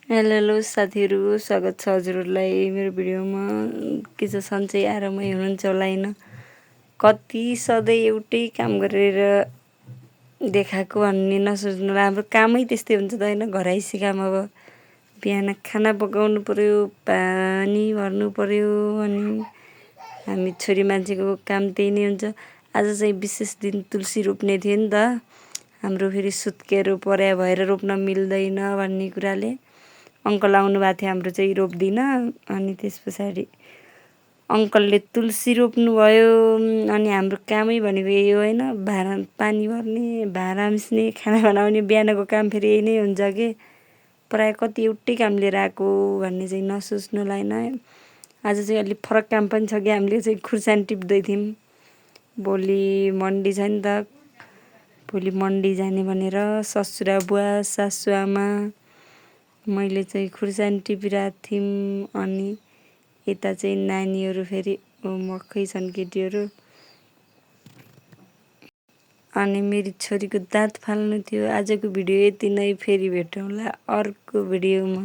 Hello साथीहरू, स्वागत छ हजुरहरूलाई मेरो भिडियोमा। के छ, सन्चै आरामै हुनुहुन्छ होला होइन? कति सधैँ एउटै काम गरेर देखाएको भन्ने नसोच्नु, हाम्रो कामै त्यस्तै हुन्छ त होइन? घरैसी काम। अब बिहान खाना पकाउनु पर्यो, पानी भर्नु पर्यो, अनि हामी छोरी मान्छेको काम त्यही नै हुन्छ। आज चाहिँ विशेष दिन, तुलसी रोप्ने थियो नि त हाम्रो। फेरि सुत्केरो पर्या भएर रोप्न मिल्दैन भन्ने कुराले अङ्कल आउनु भएको थियो, हाम्रो चाहिँ रोप्दिन। अनि त्यस पछाडि अङ्कलले तुलसी रोप्नुभयो। अनि हाम्रो कामै भनेको यही हो होइन? पानी भर्ने, भाँडा मिच्ने, खाना बनाउने, बिहानको काम फेरि यही नै हुन्छ कि प्रायः कति एउटै काम लिएर आएको भन्ने चाहिँ नसोच्नुलाई होइन। आज चाहिँ अलिक फरक काम पनि छ कि हामीले चाहिँ खुर्सानी टिप्दै थियौँ। भोलि मन्डी छ नि त, भोलि मन्डी जाने भनेर ससुरा बुवा, सासु आमा, मैले चाहिँ खुर्सानी टिपिरहेको थियौँ। अनि यता चाहिँ नानीहरू फेरि मकै छन् केटीहरू। अनि मेरी छोरीको दाँत फाल्नु थियो। आजको भिडियो यति नै, फेरि भेटौँला अर्को भिडियोमा।